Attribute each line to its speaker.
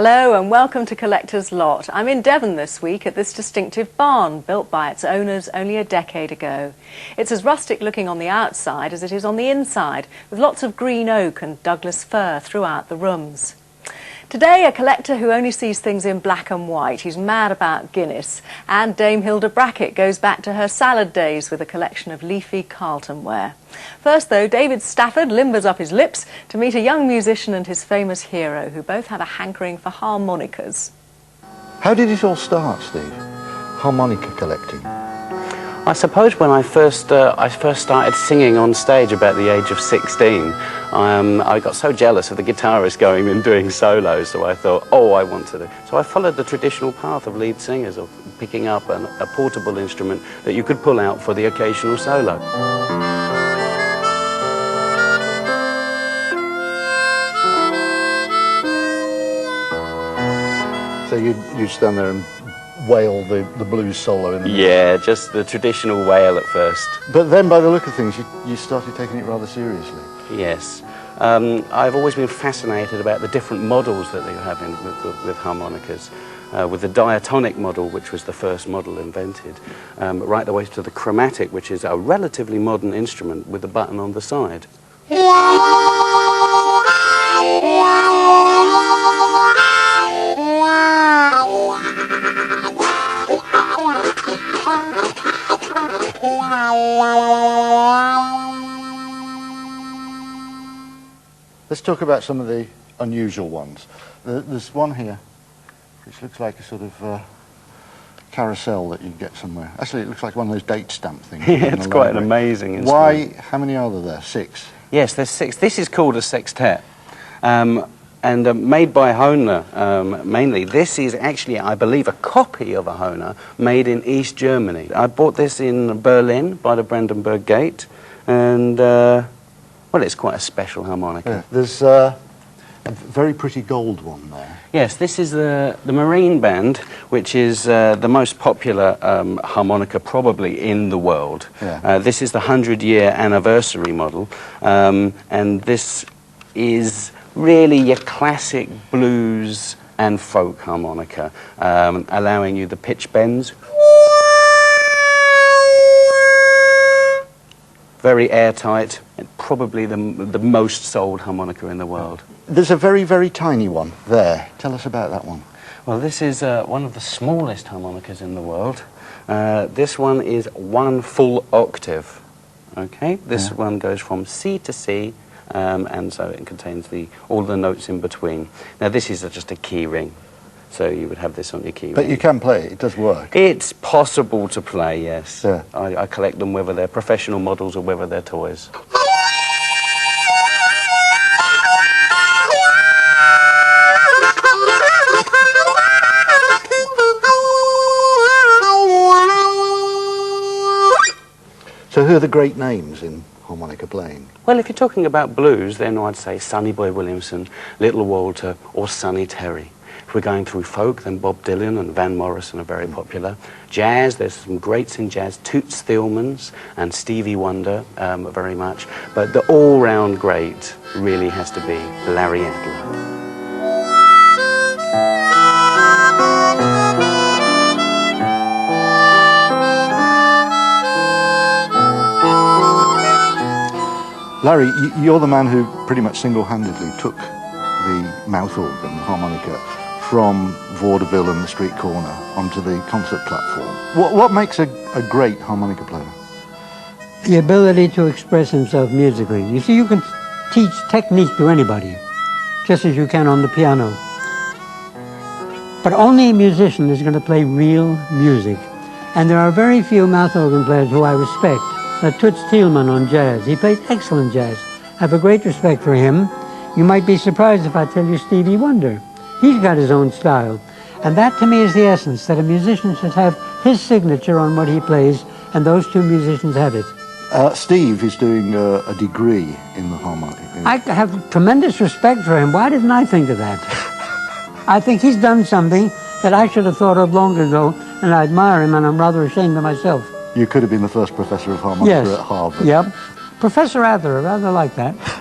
Speaker 1: Hello and welcome to Collector's Lot. I'm in Devon this week at this distinctive barn built by its owners only a decade ago. It's as rustic looking on the outside as it is on the inside, with lots of green oak and Douglas fir throughout the rooms. Today, a collector who only sees things in black and white. He's mad about Guinness. And Dame Hilda Brackett goes back to her salad days with a collection of leafy Carlton ware. First, though, David Stafford limbers up his lips to meet a young musician and his famous hero, who both have a hankering for harmonicas.
Speaker 2: How did it all start, Steve? Harmonica collecting?
Speaker 3: I suppose when I first started singing on stage about the age of 16, I got so jealous of the guitarist going and doing solos, so I thought, oh, I want to do. So I followed the traditional path of lead singers, of picking up a portable instrument that you could pull out for the occasional solo.
Speaker 2: So you'd stand there and wail the blues solo in the
Speaker 3: Yeah, just the traditional wail at first.
Speaker 2: But then, by the look of things, you started taking it rather seriously.
Speaker 3: Yes. I've always been fascinated about the different models that they have with harmonicas. With the diatonic model, which was the first model invented, right the way to the chromatic, which is a relatively modern instrument with a button on the side.
Speaker 2: Let's talk about some of the unusual ones. There's one here which looks like a sort of carousel that you'd get somewhere. Actually, it looks like one of those date stamp things.
Speaker 3: Yeah, it's quite an amazing instrument.
Speaker 2: Why? How many are there? 6?
Speaker 3: Yes, there's 6. This is called a sextet. And made by Hohner, mainly. This is actually, I believe, a copy of a Hohner made in East Germany. I bought this in Berlin by the Brandenburg Gate, and, well, it's quite a special harmonica.
Speaker 2: Yeah. There's a very pretty gold one there.
Speaker 3: Yes, this is the Marine Band, which is the most popular harmonica probably in the world.
Speaker 2: Yeah.
Speaker 3: This is the 100-year anniversary model, and this is really your classic blues and folk harmonica, allowing you the pitch bends. Very airtight, and probably the most sold harmonica in the world.
Speaker 2: There's a very, very tiny one there. Tell us about that one.
Speaker 3: Well, this is one of the smallest harmonicas in the world. This one is 1 full octave. Okay, this one goes from C to C, and so it contains all the notes in between. Now, this is just a key ring, so you would have this on your key ring.
Speaker 2: But you can play it, it does work.
Speaker 3: It's possible to play, yes.
Speaker 2: Yeah.
Speaker 3: I collect them whether they're professional models or whether they're toys.
Speaker 2: So who are the great names in harmonica playing?
Speaker 3: Well, if you're talking about blues, then I'd say Sonny Boy Williamson, Little Walter, or Sonny Terry. If we're going through folk, then Bob Dylan and Van Morrison are very popular. Jazz, there's some greats in jazz, Toots Thielemans and Stevie Wonder very much. But the all-round great really has to be Larry Adler.
Speaker 2: Larry, you're the man who pretty much single-handedly took the mouth organ harmonica from vaudeville and the street corner onto the concert platform. What makes a great harmonica player?
Speaker 4: The ability to express himself musically. You see, you can teach technique to anybody, just as you can on the piano. But only a musician is going to play real music. And there are very few mouth organ players who I respect. Toots Thielemans on jazz. He plays excellent jazz. I have a great respect for him. You might be surprised if I tell you Stevie Wonder. He's got his own style. And that to me is the essence, that a musician should have his signature on what he plays, and those two musicians have it.
Speaker 2: Steve is doing a degree in the harmonica.
Speaker 4: I have tremendous respect for him. Why didn't I think of that? I think he's done something that I should have thought of long ago, and I admire him, and I'm rather ashamed of myself.
Speaker 2: You could have been the first professor of harmonica at Harvard.
Speaker 4: Yep. Professor Adler, I rather like that.